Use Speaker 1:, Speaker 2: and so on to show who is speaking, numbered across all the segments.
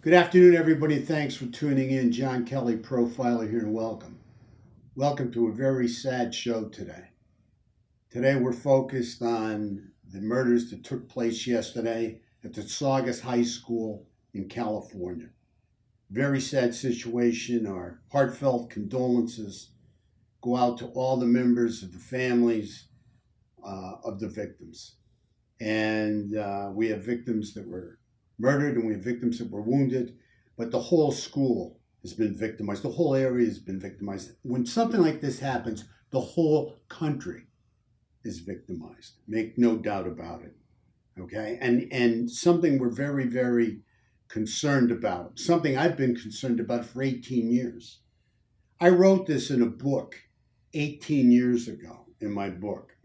Speaker 1: Good afternoon, everybody. Thanks for tuning in. John Kelly, profiler here, and welcome. Welcome to a very sad show today. Today, we're focused on the murders that took place yesterday at the Saugus High School in California. Very sad situation. Our heartfelt condolences go out to all the members of the families of the victims. And we have victims that were murdered and we have victims that were wounded, but the whole school has been victimized. The whole area has been victimized. When something like this happens, the whole country is victimized. Make no doubt about it. Okay? And something we're very, very concerned about, something I've been concerned about for 18 years. I wrote this in a book 18 years ago in my book,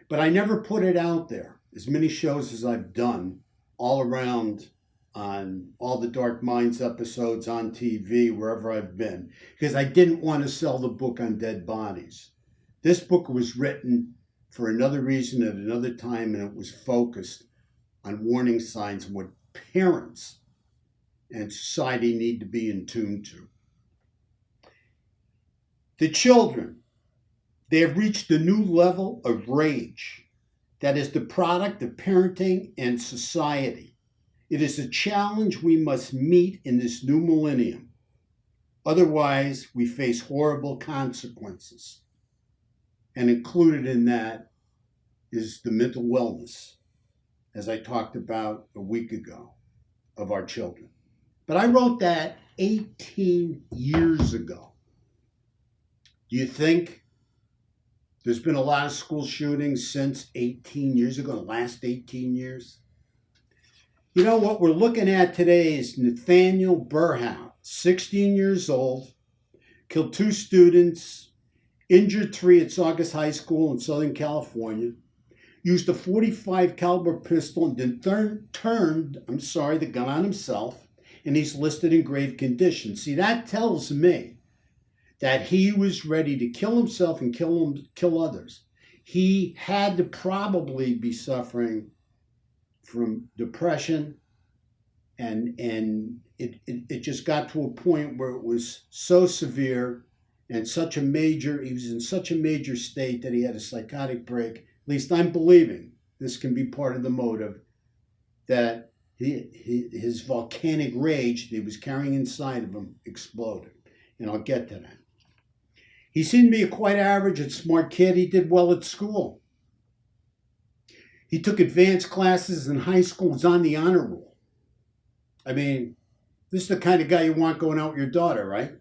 Speaker 1: but I never put it out there. As many shows as I've done all around on all the Dark Minds episodes on TV, wherever I've been, because I didn't want to sell the book on dead bodies. This book was written for another reason at another time, and it was focused on warning signs and what parents and society need to be in tune to. The children, they have reached a new level of rage that is the product of parenting and society. It is a challenge we must meet in this new millennium. Otherwise, we face horrible consequences. And included in that is the mental wellness, as I talked about a week ago, of our children. But I wrote that 18 years ago. Do you think there's been a lot of school shootings since 18 years ago, the last 18 years? You know, what we're looking at today is Nathaniel Berhow, 16 years old, killed 2 students, injured 3 at Saugus High School in Southern California, used a .45 caliber pistol and then turned the gun on himself, and he's listed in grave condition. See, that tells me that he was ready to kill himself and kill others. He had to probably be suffering from depression, and it just got to a point where it was so severe and he was in such a major state that he had a psychotic break. At least I'm believing this can be part of the motive, that his volcanic rage that he was carrying inside of him exploded. And I'll get to that. He seemed to be a quite average and smart kid. He did well at school. He took advanced classes in high school, was on the honor roll. I mean, this is the kind of guy you want going out with your daughter, right?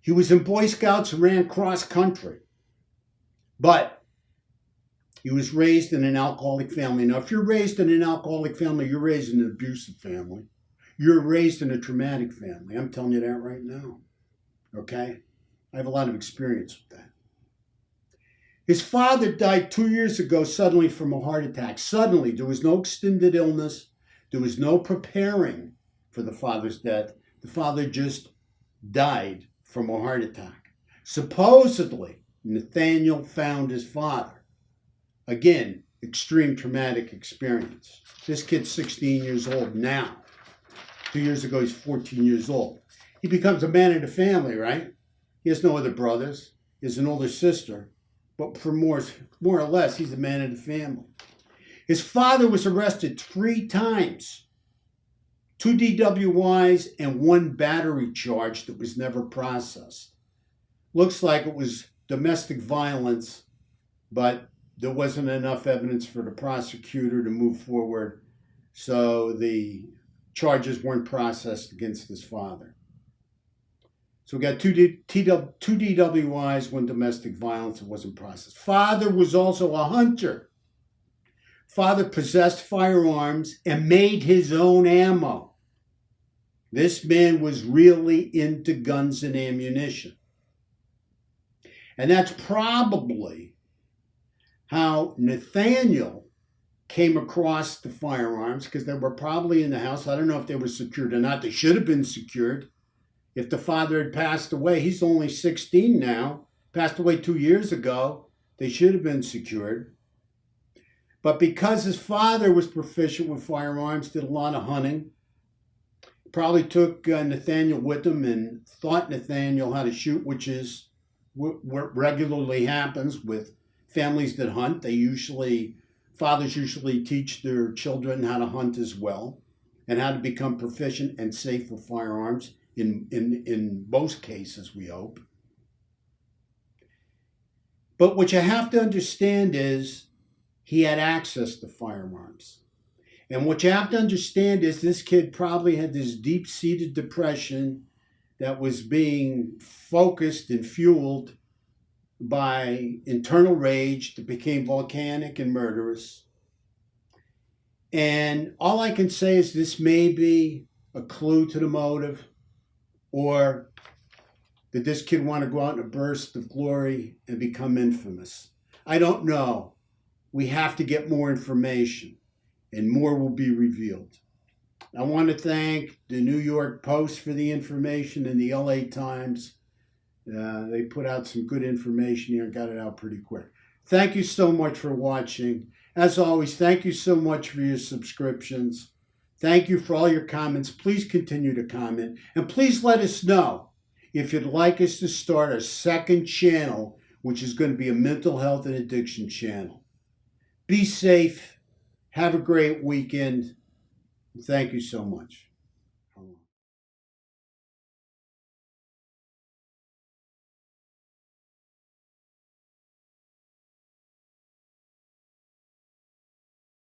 Speaker 1: He was in Boy Scouts and ran cross country. But he was raised in an alcoholic family. Now, if you're raised in an alcoholic family, you're raised in an abusive family. You're raised in a traumatic family. I'm telling you that right now. Okay? I have a lot of experience with that. His father died 2 years ago suddenly from a heart attack. Suddenly. There was no extended illness. There was no preparing for the father's death. The father just died from a heart attack. Supposedly, Nathaniel found his father. Again, extreme traumatic experience. This kid's 16 years old now. 2 years ago, he's 14 years old. He becomes a man of the family, right? He has no other brothers. He has an older sister. But for more or less, he's the man of the family. His father was arrested 3 times. 2 DWIs and 1 battery charge that was never processed. Looks like it was domestic violence, but there wasn't enough evidence for the prosecutor to move forward, so the charges weren't processed against his father. So we got 2 DWIs, 1 domestic violence that wasn't processed. Father was also a hunter. Father possessed firearms and made his own ammo. This man was really into guns and ammunition. And that's probably how Nathaniel came across the firearms, because they were probably in the house. I don't know if they were secured or not. They should have been secured. If the father had passed away, he's only 16 now, passed away 2 years ago, they should have been secured. But because his father was proficient with firearms, did a lot of hunting, Probably took Nathaniel with him and taught Nathaniel how to shoot, which is what regularly happens with families that hunt. Fathers usually teach their children how to hunt as well and how to become proficient and safe with firearms in most cases, we hope. But what you have to understand is he had access to firearms. And what you have to understand is this kid probably had this deep-seated depression that was being focused and fueled by internal rage that became volcanic and murderous. And all I can say is this may be a clue to the motive, or did this kid want to go out in a burst of glory and become infamous? I don't know. We have to get more information, and more will be revealed. I want to thank the New York Post for the information and the LA Times. They put out some good information here and got it out pretty quick. Thank you so much for watching. As always, thank you so much for your subscriptions. Thank you for all your comments. Please continue to comment. And please let us know if you'd like us to start a second channel, which is going to be a mental health and addiction channel. Be safe. Have a great weekend. Thank you so much.